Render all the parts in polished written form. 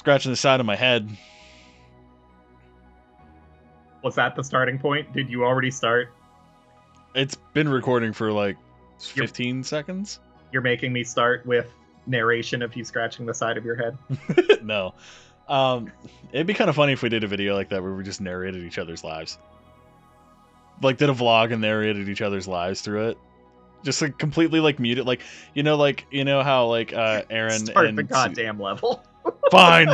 Scratching the side of my head. Was that the starting point? Did you already start? It's been recording for like 15 seconds. You're making me start with narration of you scratching the side of your head? No. It'd be kind of funny if we did a video like that where we just narrated each other's lives. Like did a vlog and narrated each other's lives through it. Just like completely like muted, like you know how like Aaron Start and the goddamn level. Fine.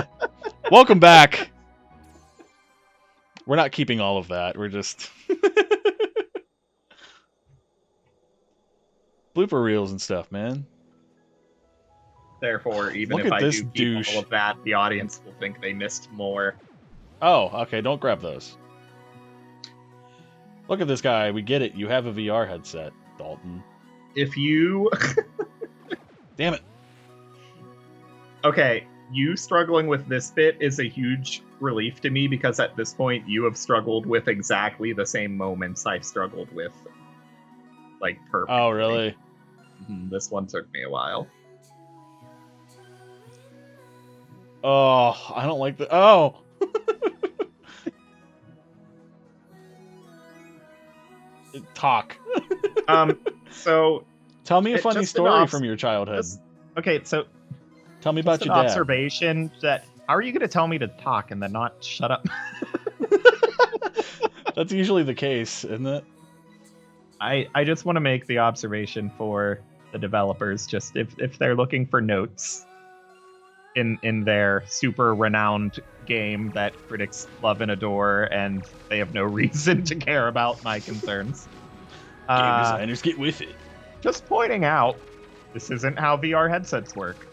Welcome back. We're not keeping all of that. We're just blooper reels and stuff, man. Therefore, even Look if at I this do keep douche. all of that, the audience will think they missed more. Oh, okay. Don't grab those. Look at this guy. We get it. You have a VR headset, Dalton. If you... Damn it. Okay, you struggling with this bit is a huge relief to me because at this point you have struggled with exactly the same moments I've struggled with. Like, perfectly. Oh, really? This one took me a while. Oh, I don't like the... Oh! Talk. So... Tell me a funny story from your childhood. Okay, so... Tell me about your dad. Observation that... How are you going to tell me to talk and then not shut up? That's usually the case, isn't it? I just want to make the observation for the developers, just if they're looking for notes in their super renowned game that critics love and adore, and they have no reason to care about my concerns. Game designers get with it. Just pointing out, this isn't how VR headsets work.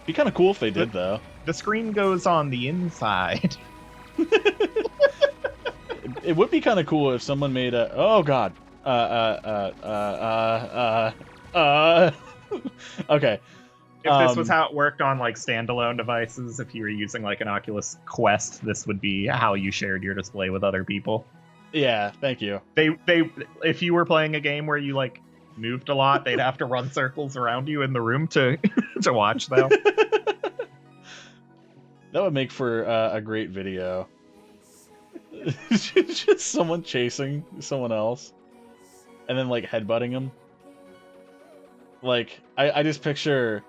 Be kind of cool if they did, though. The screen goes on the inside. It would be kind of cool if someone made a... Oh, God. Okay. If this was how it worked on like standalone devices, if you were using like an Oculus Quest, this would be how you shared your display with other people. Yeah, thank you. If you were playing a game where you like moved a lot, they'd have to run circles around you in the room to to watch though. That would make for a great video. Just someone chasing someone else and then like headbutting him. Like I just picture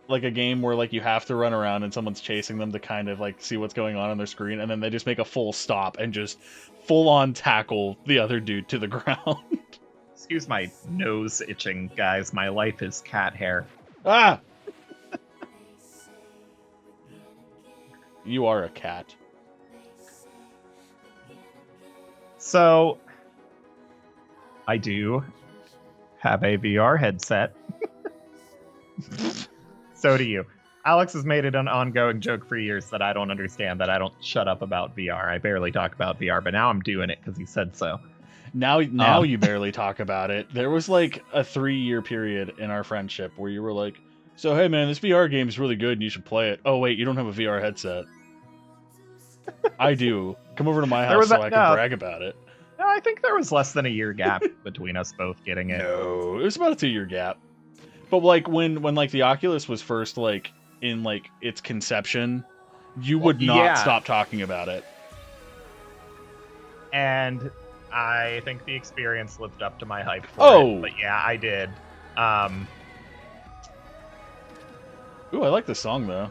like a game where like you have to run around and someone's chasing them to kind of like see what's going on their screen, and then they just make a full stop and just full on tackle the other dude to the ground. Excuse my nose itching, guys. My life is cat hair. Ah! You are a cat. So, I do have a VR headset. So do you. Alex has made it an ongoing joke for years that I don't understand, that I don't shut up about VR. I barely talk about VR, but now I'm doing it because he said so. Now you barely talk about it. There was like a 3-year period in our friendship where you were like, so hey man, this VR game is really good and you should play it. Oh wait, you don't have a VR headset. I do. Come over to my house so I can brag about it. No, I think there was less than a year gap between us both getting it. No, it was about a 2-year gap. But like when like the Oculus was first like in like its conception, you would not stop talking about it. And I think the experience lived up to my hype for it. But yeah, I did. Ooh, I like this song though.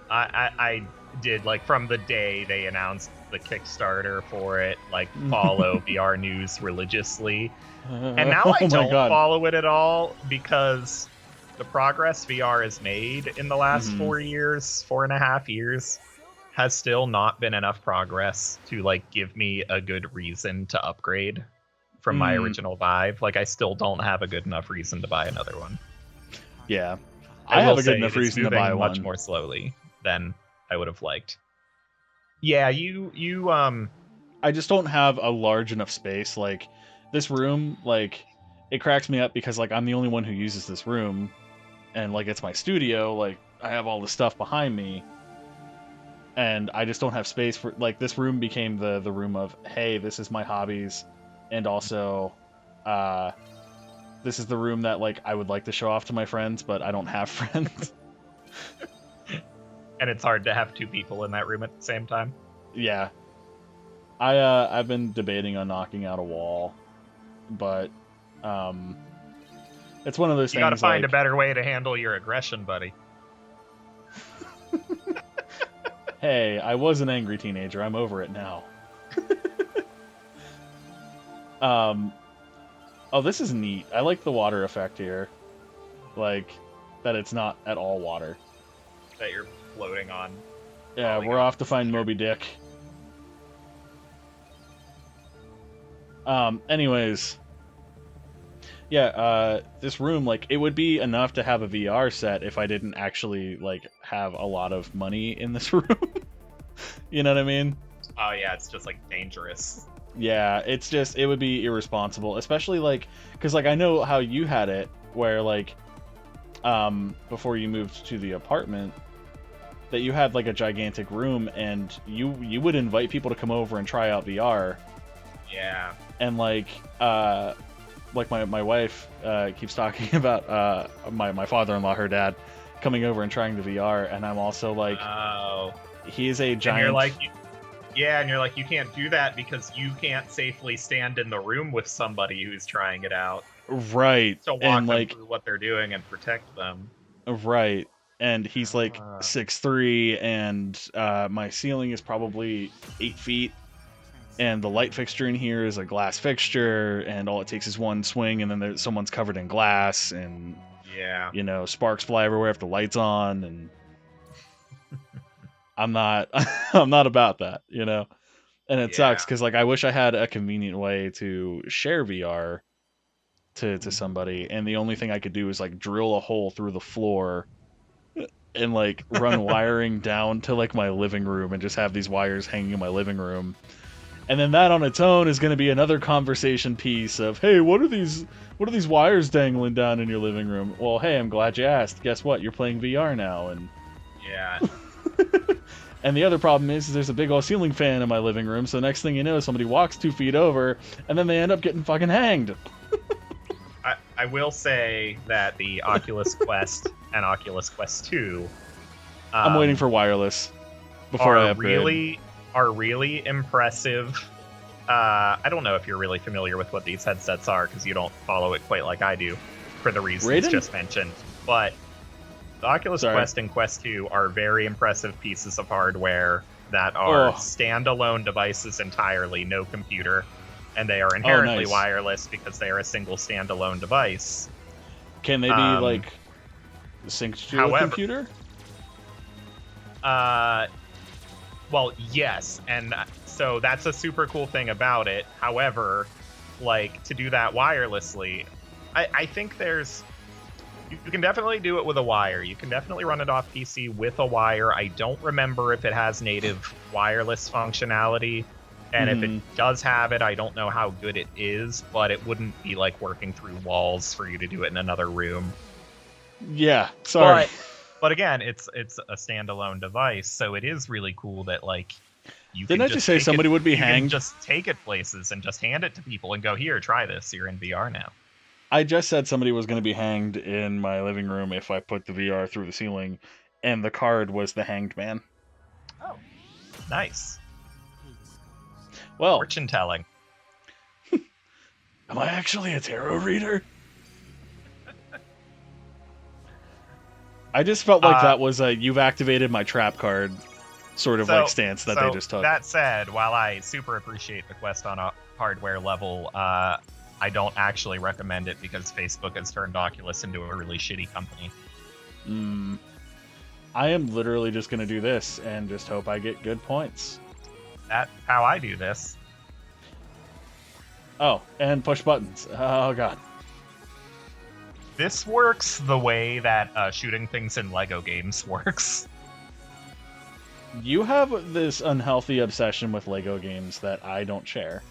I did, like, from the day they announced the Kickstarter for it, like, follow VR news religiously. And now I don't follow it at all because the progress VR has made in the last 4.5 years, has still not been enough progress to, like, give me a good reason to upgrade from my original Vive. Like, I still don't have a good enough reason to buy another one. Yeah. I have a good enough reason to buy one. Much more slowly than I would have liked. Yeah, you I just don't have a large enough space. Like, this room, like, it cracks me up because, like, I'm the only one who uses this room. And, like, it's my studio. Like, I have all the stuff behind me. And I just don't have space for, like, this room became the room of, hey, this is my hobbies. And also, this is the room that, like, I would like to show off to my friends, but I don't have friends. And it's hard to have two people in that room at the same time. Yeah. I've been debating on knocking out a wall, but it's one of those things. You gotta find a better way to handle your aggression, buddy. Hey, I was an angry teenager. I'm over it now. Oh, this is neat. I like the water effect here. Like, that it's not at all water. That you're floating on. Yeah, we're off to find Moby Dick. Anyways. Yeah, this room, like, it would be enough to have a VR set if I didn't actually, like, have a lot of money in this room. You know what I mean? Oh, yeah, it's just, like, dangerous. Yeah, it's just, it would be irresponsible, especially, like, because, like, I know how you had it, where, like, before you moved to the apartment, that you had, like, a gigantic room, and you would invite people to come over and try out VR. Yeah. And, like my wife keeps talking about my father-in-law, her dad, coming over and trying the VR, and I'm also like, oh, he's a giant. And you're like, yeah, and you're like, you can't do that because you can't safely stand in the room with somebody who's trying it out. Right. So walk and them like through what they're doing and protect them. Right. And he's like 6'3", and my ceiling is probably 8 feet. And the light fixture in here is a glass fixture, and all it takes is one swing, and then someone's covered in glass, and yeah, you know, sparks fly everywhere if the light's on, and I'm not about that, you know. And it sucks because like I wish I had a convenient way to share VR to somebody, and the only thing I could do is like drill a hole through the floor and like run wiring down to like my living room and just have these wires hanging in my living room. And then that on its own is going to be another conversation piece of, hey, what are these wires dangling down in your living room? Well, hey, I'm glad you asked. Guess what? You're playing VR now. And yeah. And the other problem is there's a big old ceiling fan in my living room. So next thing you know, somebody walks 2 feet over, and then they end up getting fucking hanged. I will say that the Oculus Quest and Oculus Quest 2, I'm waiting for wireless before I upgrade. Are really impressive. I don't know if you're really familiar with what these headsets are because you don't follow it quite like I do for the reasons just mentioned. But the Oculus Quest and Quest 2 are very impressive pieces of hardware that are standalone devices entirely, no computer, and they are inherently wireless because they are a single standalone device. Can they be like synced to a computer? Well, yes, and so that's a super cool thing about it. However, like, to do that wirelessly, I think you can definitely do it with a wire. You can definitely run it off PC with a wire. I don't remember if it has native wireless functionality, and if it does have it, I don't know how good it is, but it wouldn't be like working through walls for you to do it in another room. Yeah, sorry. But again, it's a standalone device, so it is really cool that like you didn't can I just say somebody would be hanged? You can just take it places and just hand it to people and go, here, try this. You're in VR now. I just said somebody was going to be hanged in my living room if I put the VR through the ceiling, and the card was the hanged man. Oh, nice. Well, fortune telling. Am I actually a tarot reader? I just felt like that was a "you've activated my trap card" sort of like stance that they just took. That said, while I super appreciate the Quest on a hardware level, I don't actually recommend it because Facebook has turned Oculus into a really shitty company. I am literally just going to do this and just hope I get good points. That's how I do this. Oh, and push buttons. Oh, God. This works the way that shooting things in Lego games works. You have this unhealthy obsession with Lego games that I don't share.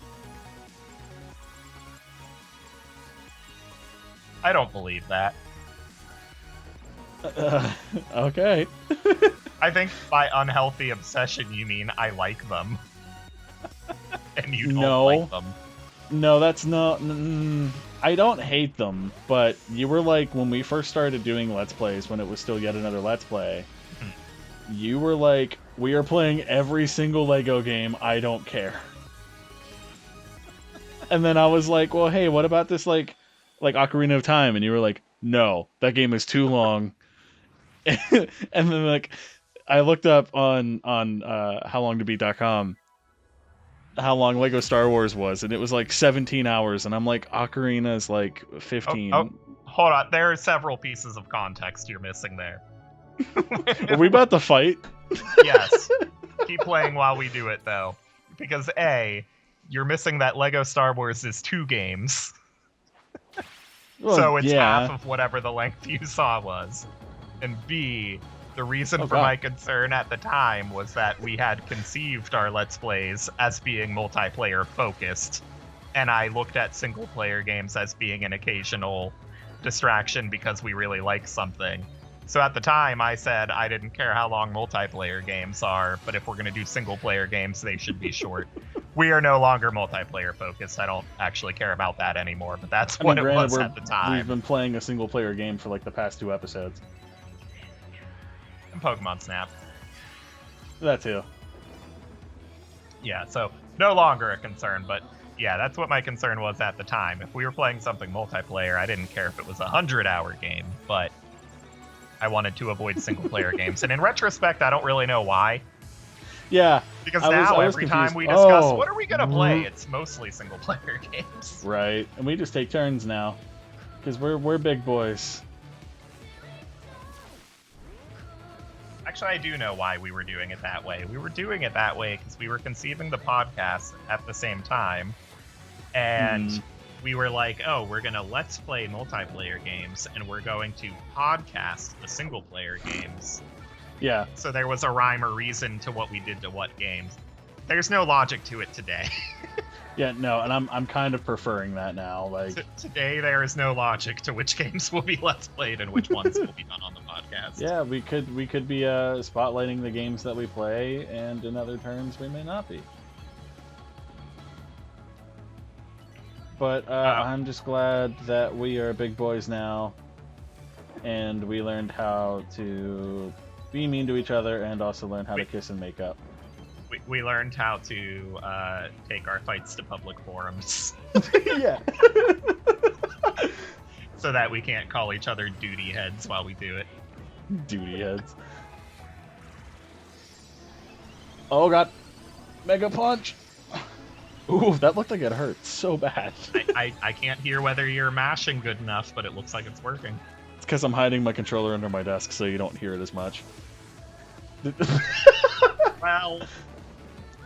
I don't believe that. Okay. I think by unhealthy obsession you mean I like them. And you don't like them. No, that's not... I don't hate them, but you were like, when we first started doing Let's Plays, when it was still yet another Let's Play, you were like, we are playing every single Lego game, I don't care. And then I was like, well, hey, what about this, like Ocarina of Time? And you were like, no, that game is too long. And then, like, I looked up on howlongtobeat.com how long Lego Star Wars was, and it was like 17 hours, and I'm like, Ocarina's like 15. Oh, hold on. There are several pieces of context you're missing there. Are we about to fight? Yes. Keep playing while we do it, though. Because A, you're missing that Lego Star Wars is 2 games. Well, so it's yeah. half of whatever the length you saw was. And B, the reason for my concern at the time was that we had conceived our Let's Plays as being multiplayer focused. And I looked at single player games as being an occasional distraction because we really like something. So at the time, I said I didn't care how long multiplayer games are, but if we're going to do single-player games, they should be short. We are no longer multiplayer focused. I don't actually care about that anymore, but that's what it was at the time. We've been playing a single-player game for like the past 2 episodes. And Pokemon Snap. That too. Yeah, so no longer a concern, but yeah, that's what my concern was at the time. If we were playing something multiplayer, I didn't care if it was a 100-hour game, but I wanted to avoid single-player games. And in retrospect, I don't really know why. Yeah. Because now, every time we discuss what are we going to play, it's mostly single-player games. Right. And we just take turns now. Because we're big boys. Actually, I do know why we were doing it that way. We were doing it that way because we were conceiving the podcast at the same time. And we were like, oh, we're going to Let's Play multiplayer games, and we're going to podcast the single-player games. Yeah. So there was a rhyme or reason to what we did to what games. There's no logic to it today. Yeah, no, and I'm kind of preferring that now. Like today, there is no logic to which games will be Let's Played and which ones will be done on the podcast. Yeah, we could be spotlighting the games that we play, and in other turns we may not be. But I'm just glad that we are big boys now, and we learned how to be mean to each other, and also learn how to kiss and make up. We learned how to take our fights to public forums. Yeah. So that we can't call each other duty heads while we do it. Duty heads. Oh god. Mega punch! Ooh, that looked like it hurt so bad. I can't hear whether you're mashing good enough, but it looks like it's working. It's because I'm hiding my controller under my desk so you don't hear it as much.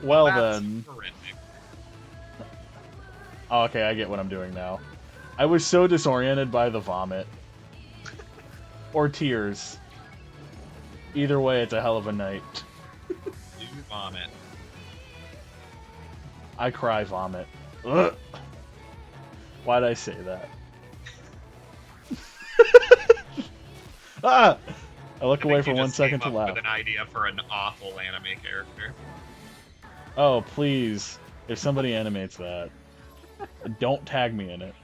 Well then. Horrific. Oh, okay, I get what I'm doing now. I was so disoriented by the vomit. Or tears. Either way, it's a hell of a night. You vomit. I cry vomit. Ugh. Why'd I say that? Ah! I look away for 1 second to laugh. With an idea for an awful anime character. Oh, please. If somebody animates that, don't tag me in it.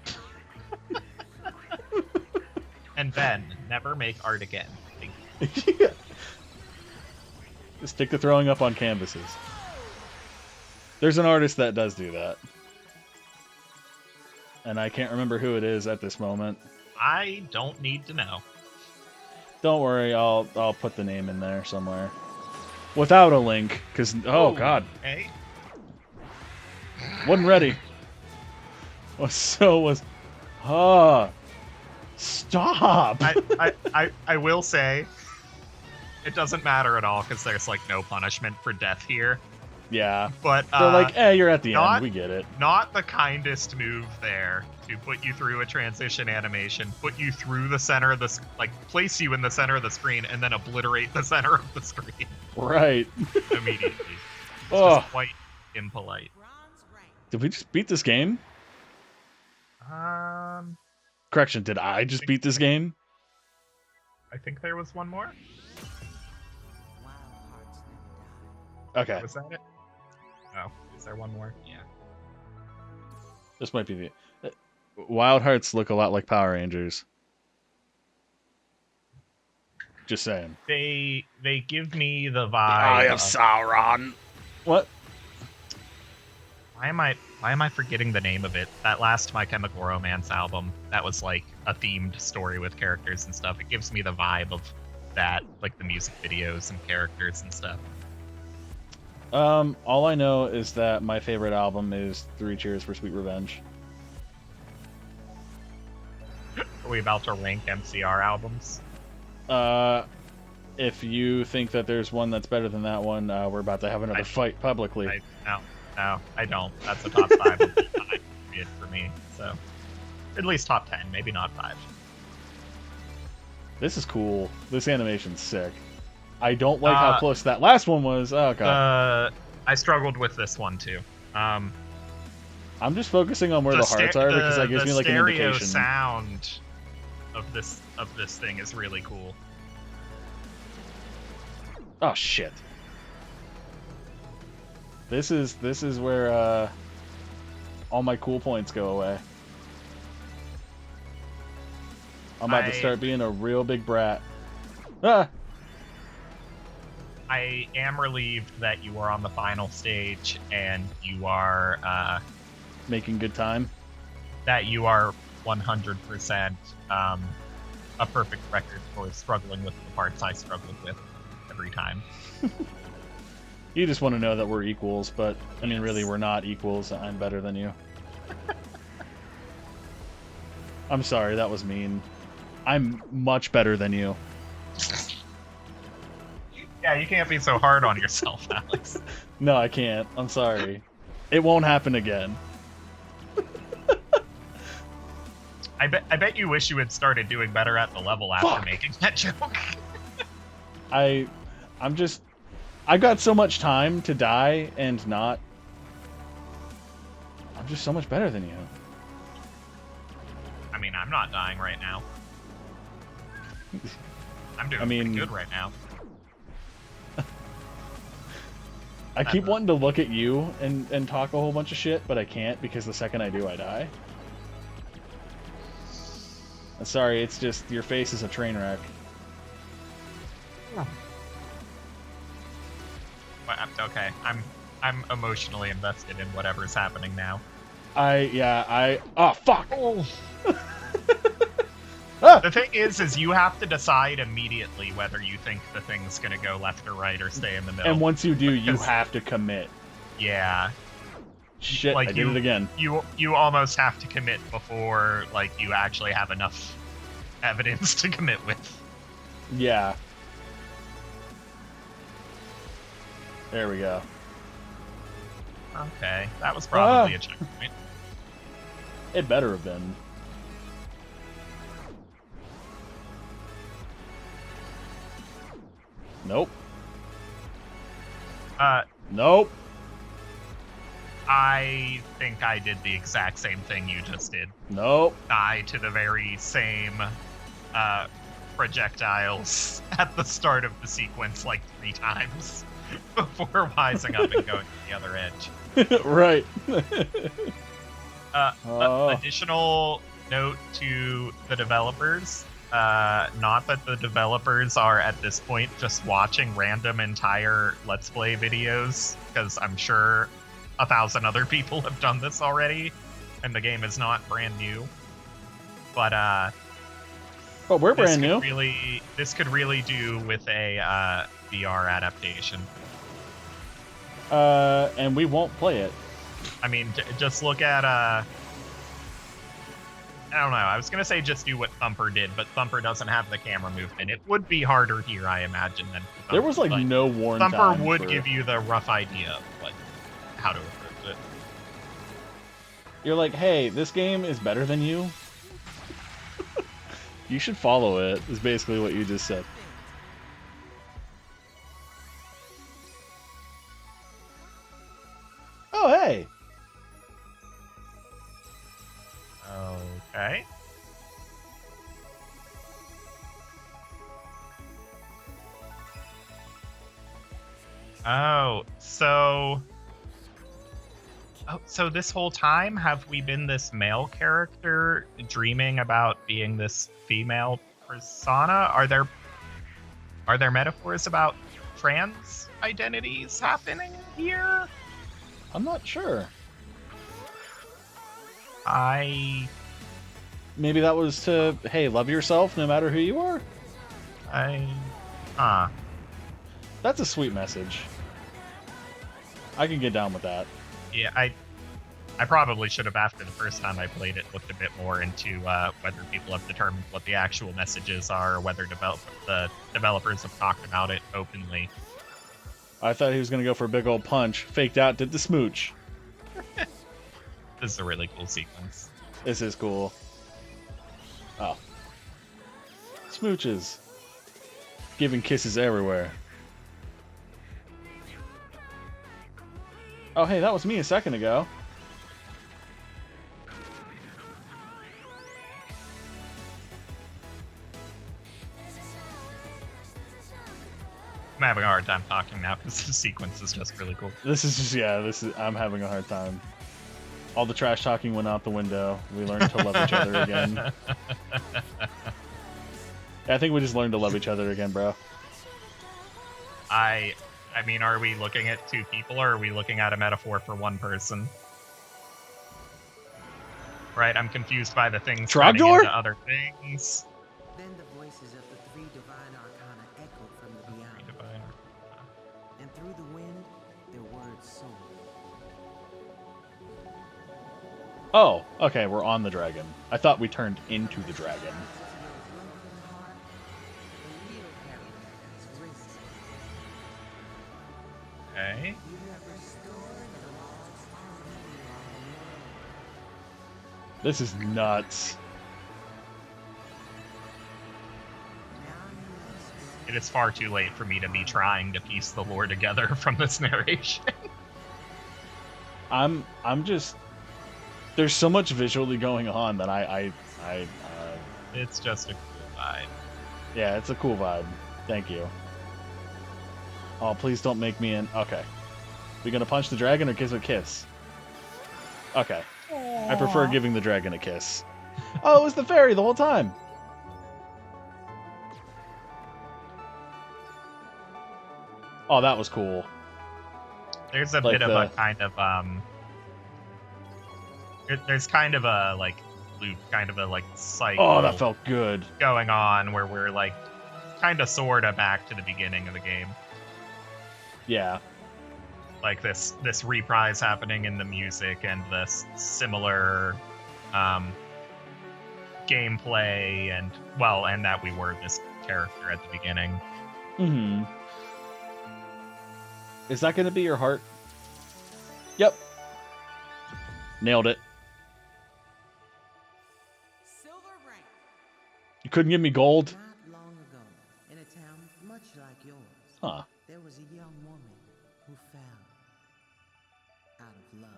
And Ben, never make art again. Yeah. Just stick to throwing up on canvases. There's an artist that does do that. And I can't remember who it is at this moment. I don't need to know. Don't worry, I'll put the name in there somewhere. Without a link, because god. Hey. Wasn't ready. Stop! I will say, it doesn't matter at all because there's like no punishment for death here. Yeah. But they're like, you're at the end. We get it. Not the kindest move there to put you through a transition animation, put you through the center of the place you in the center of the screen, and then obliterate the center of the screen. Right. Immediately. It's just quite impolite. Did we just beat this game? Correction, did I just beat this game? I think there was one more. Okay. Was that it? Oh, is there one more? Yeah. This might be the... Wild Hearts look a lot like Power Rangers. Just saying. They give me the vibe. The Eye of Sauron. What? Why am I forgetting the name of it? That last My Chemical Romance album, that was like a themed story with characters and stuff. It gives me the vibe of that, like the music videos and characters and stuff. All I know is that my favorite album is 3 Cheers for Sweet Revenge. Are we about to rank MCR albums? If you think that there's one that's better than that one, we're about to have another fight publicly. No, I don't. That's a top 5 of the time period for me. So, at least top 10, maybe not 5. This is cool. This animation's sick. I don't like how close that last one was. Oh god. I struggled with this one too. I'm just focusing on where the hearts are because that gives me like an indication. The stereo sound of this thing is really cool. Oh shit. This is where all my cool points go away. I'm about to start being a real big brat. Ah! I am relieved that you are on the final stage and you are making good time. That you are 100% a perfect record for struggling with the parts I struggled with every time. You just want to know that we're equals, but I mean, really, we're not equals. I'm better than you. I'm sorry, that was mean. I'm much better than you. Yeah, you can't be so hard on yourself, Alex. No, I can't. I'm sorry. It won't happen again. I bet you wish you had started doing better at the level after making that joke. I've got so much time to die and not. I'm just so much better than you. I mean, I'm not dying right now. I'm doing pretty good right now. I keep wanting to look at you and talk a whole bunch of shit, but I can't because the second I do, I die. Sorry, it's just your face is a train wreck. Okay, I'm emotionally invested in whatever's happening now. Oh fuck! Oh. The thing is you have to decide immediately whether you think the thing's gonna go left or right or stay in the middle. And once you do, you have to commit. Yeah. Shit, like I did it again. You almost have to commit before like you actually have enough evidence to commit with. Yeah. There we go. Okay, that was probably a checkpoint. It better have been. Nope. Nope. I think I did the exact same thing you just did. Nope. Die to the very same projectiles at the start of the sequence like 3 times before wising up and going to the other edge. Right. Additional note to the developers. Not that the developers are at this point just watching random entire Let's Play videos, because I'm sure 1,000 other people have done this already, and the game is not brand new. But we're brand new. This could really do with a VR adaptation. And we won't play it. I mean, just look at I don't know. I was going to say just do what Thumper did, but Thumper doesn't have the camera movement. It would be harder here, I imagine, than Thumper. There was, like, no warn time. Thumper would give you the rough idea of, like, how to approach it. You're like, hey, this game is better than you. You should follow it, is basically what you just said. Oh, hey! Okay. Oh, so Oh, so this whole time, have we been this male character dreaming about being this female persona? Are there metaphors about trans identities happening here? I'm not sure. Maybe that was to, hey, love yourself no matter who you are? That's a sweet message. I can get down with that. Yeah, I probably should have, after the first time I played it, looked a bit more into whether people have determined what the actual messages are, or whether the developers have talked about it openly. I thought he was going to go for a big old punch, faked out, did the smooch. This is a really cool sequence. This is cool. Oh. Smooches. Giving kisses everywhere. Oh, hey, that was me a second ago. I'm having a hard time talking now because the sequence is just really cool. This is just, yeah, I'm having a hard time. All the trash talking went out the window. We learned to love each other again. I think we just learned to love each other again, bro. I mean, are we looking at two people, or are we looking at a metaphor for one person? Right, I'm confused by the things turning into other things. Then the voices of the three divine arcana echoed from the beyond. And through the wind, their words soared. Oh, okay, we're on the dragon. I thought we turned into the dragon. Okay. This is nuts. It is far too late for me to be trying to piece the lore together from this narration. I'm just... There's so much visually going on that It's just a cool vibe. Yeah, it's a cool vibe. Thank you. Oh, please don't make me in... Okay. We gonna punch the dragon or give a kiss? Okay. Aww. I prefer giving the dragon a kiss. Oh, it was the fairy the whole time! Oh, that was cool. There's a bit of a kind of, there's kind of a, like, loop, kind of a, like, cycle. Oh, that felt good. Going on where we're, like, kind of sorta back to the beginning of the game. Yeah. Like this reprise happening in the music and this similar gameplay and that we were this character at the beginning. Mm-hmm. Is that going to be your heart? Yep. Nailed it. Silver rank. You couldn't give me gold? Not long ago, in a town much like yours, huh. There was a young woman who fell out of love,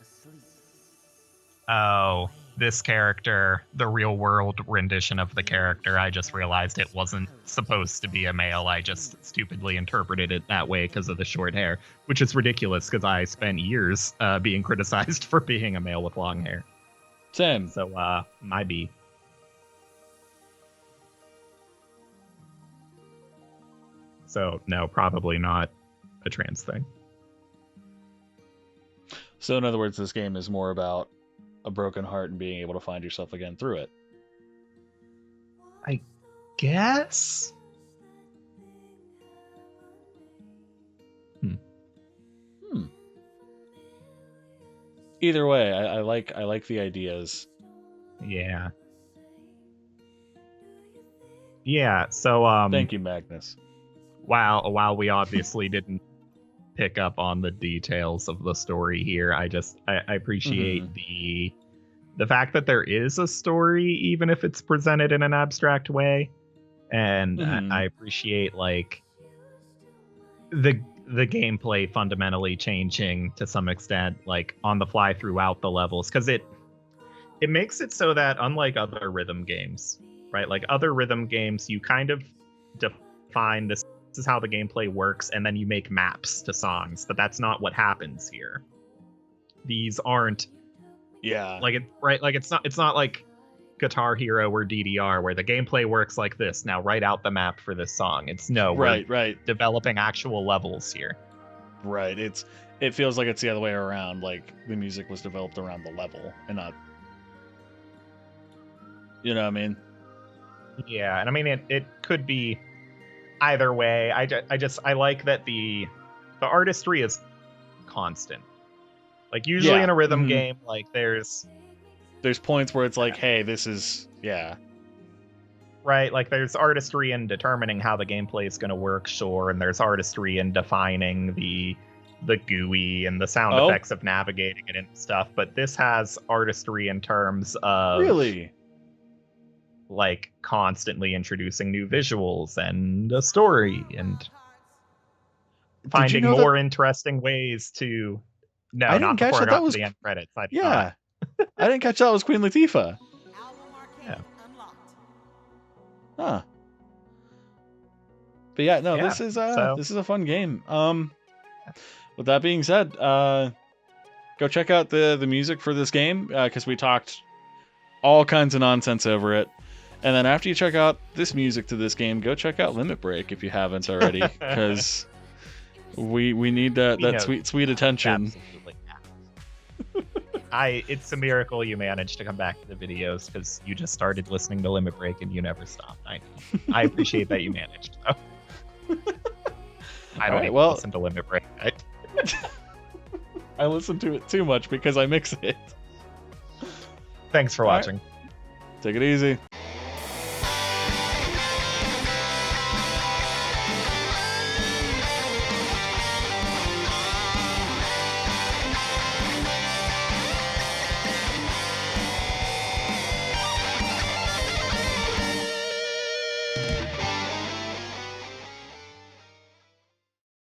asleep. Oh, this character, the real world rendition of the character, I just realized it wasn't supposed to be a male. I just stupidly interpreted it that way because of the short hair, which is ridiculous because I spent years being criticized for being a male with long hair. Same. So, my B. So, no, probably not a trans thing. So, in other words, this game is more about a broken heart and being able to find yourself again through it. I guess? Either way, I like the ideas. Yeah. Yeah, so thank you, Magnus. While we obviously didn't pick up on the details of the story here, I appreciate the fact that there is a story, even if it's presented in an abstract way. And I appreciate like the gameplay fundamentally changing to some extent, like on the fly throughout the levels, because it makes it so that, unlike other rhythm games, right? Like other rhythm games, you kind of define this is how the gameplay works, and then you make maps to songs, but that's not what happens here. these aren't like it, right? Like it's not like Guitar Hero or DDR where the gameplay works like this. Now write out the map for this song. It's we're developing actual levels here. Right. It feels like it's the other way around. Like the music was developed around the level and not, you know what I mean? Yeah, and I mean it could be either way. I like that the artistry is constant. Like usually in a rhythm game, like there's points where it's like, hey, this is right. Like there's artistry in determining how the gameplay is going to work, sure, and there's artistry in defining the GUI and the sound effects of navigating it and stuff. But this has artistry in terms of really like constantly introducing new visuals and a story and finding more interesting ways to. No, I didn't catch before that. That was the end credits. I didn't catch that was Queen Latifah. Yeah. Huh. But yeah, no, this is a fun game. With that being said, go check out the music for this game because we talked all kinds of nonsense over it. And then after you check out this music to this game, go check out Limit Break if you haven't already, because we need that sweet attention. Absolutely. It's a miracle you managed to come back to the videos because you just started listening to Limit Break and you never stopped. I appreciate that you managed. So. I don't even listen to Limit Break. I listen to it too much because I mix it. Thanks for watching. Take it easy.